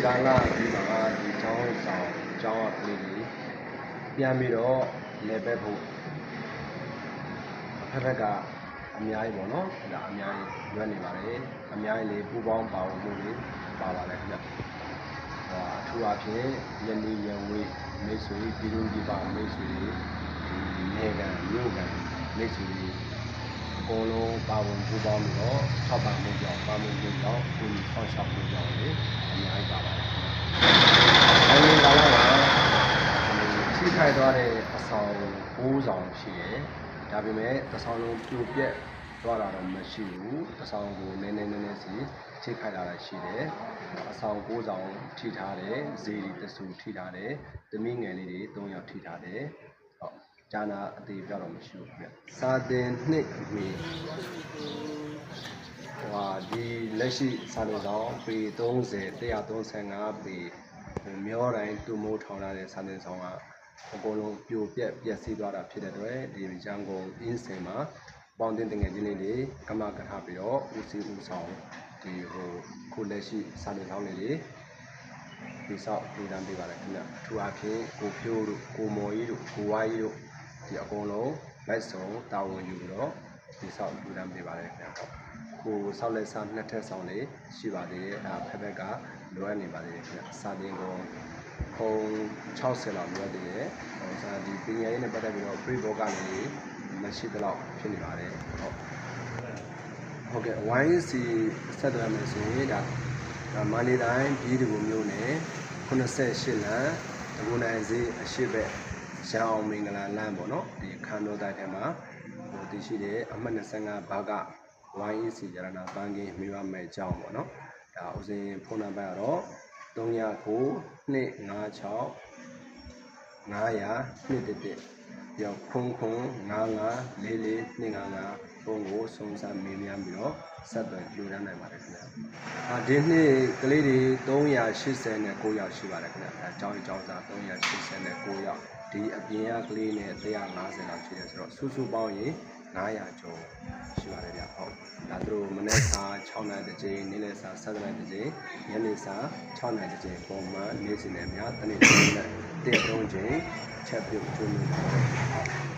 ကာလဒီမှာဒီကျောင်းဆောင်ကျောင်းကလေးကြီးပြန်ပြီးတော့လေဘက်ဖို့ဖက်ကအများကြီးပေါ့နော်ဒါအများကြီးရွက်နေပါတယ်အများကြီးလေးပူပေါင်းပါဝင်မှုတွေပါပါတယ်ခင်ဗျအထူးအဖြင့်ယနေ့ရဝေးမိတ်ဆွေပြည်သူပြည်ပမိတ်ဆွေတွေနေကံမြို့ကံမိတ်ဆွေတွေအကုန်လုံးပါဝင်ပူပေါင်းပြီးတော့ထောက်ပံ့မှုကြောင့်ပါဝင်မှုကြောင့်ကိုယ်ဆောင်ရှောက်မှုကြောင့်လေအများကြီးပါပါတယ်အဲဒီကာလမှာထိခိုက်သွားတဲ့အဆောင်9ဆောင်ရှိတယ်ဒါပေမဲ့တစ်ဆောင်လုံးပြိုပြက်သွားတာတော့မရှိဘူးတစ်ဆောင်ကိုနည်းနည်းစီထိခိုက်လာတာရှိတယ်အဆောင်9ဆောင်ထိထားတယ်ဇေဒီတဆူထိထားတယ်သမီးငယ်လေးတွေ3ယောက်ထိထားတယ်ဟုတ်ဂျာနာအသေးပြောတော့မရှိဘူးခင်ဗျစာတင်နှစ်အမီဒီလက်ရှိစာတင်ဆောင်ပေ30 135ပေမျောတိုင်းတူမိုးထောင်လာတဲ့စာတင်ဆောင်ကအကုန်လုံးပြိုပြက်ပျက်စီးသွားတာဖြစ်တဲ့အတွက်ဒီရန်ကုန်အင်းစင်မှာပေါင်းတင်တငယ်ချင်းလေးတွေကမကထားပြီးတော့ဦးစီးဦးဆောင်ဒီခုလက်ရှိစာတင်ဆောင်လေးတွေဒီဆောက်လူတန်းပေးပါတယ်ခင်ဗျအထူးအဖြင့်ကိုဖြိုးတို့ကိုမော်ကြီးတို့ကိုဝါကြီးတို့ဒီအကုန်လုံးလိုက်ဆောင်တာဝန်ယူပြီးတော့ဒီဆောက်လူတန်းပေးပါတယ်ခင်ဗျကိုဆောက်လက်စားနှစ်ထပ်ဆောင်လေးရှိပါသေးတယ်ဖက်ကလိုအပ်နေပါသေးတယ်ခင်ဗျစာတင်ကုန်ခုံ60လောက်လိုအပ်သေးတယ်စာဒီပညာရေးနဲ့ပတ်သက်ပြီးတော့ free ဘောကလည်းမရှိသလောက်ဖြစ်နေပါတယ်ဟုတ်ကဲ့ YC ဆက်သွယ်မယ်ဆိုရင်ဒါမန္တလေးတိုင်းပြည်သူမျိုးနဲ့88လမ်းတကူနိုင်စေးအရှိဘက်ရန်အောင်မင်္ဂလာလမ်းပေါ့နော်ဒီခန္ဓာတိုင်းထဲမှာတည်ရှိတဲ့အမှတ်25ဘာက YC ရတနာပန်းကင်းမိဘမဲ့အကြောင်းပေါ့နော်ဒါဥစဉ်ဖုန်းနံပါတ်ကတော့399256 900 ရောက်ခုံ99554425ဖုန်းကိုစုံစမ်းမေးမြန်းပြီးတော့ဆက်သွယ်ကြိုးရမ်းနိုင်ပါတယ်ခင်ဗျာဒီနှစ်ကလေးတွေ389ယောက်ရှိပါတယ်ခင်ဗျာဒါကျောင်းသား389ယောက်ဒီအပြင်ကကလေးနဲ့150လောက်ရှိတယ်ဆိုတော့စုပေါင်းရင်900ကျော်ရှိပါတယ်ဗျဟုတ်ဒါတို့မနေ့စာ6နာရီတစ်ချိန်နေ့လယ်စာ7နာရီတစ်ချိန်ညနေစာ6နာရီတစ်ချိန်ပုံမှန်နေ့စဉ်နဲ့များတနေ့နဲ့1-3ချိန်ချက်ပြုတ်ကျွေးနေပါတယ်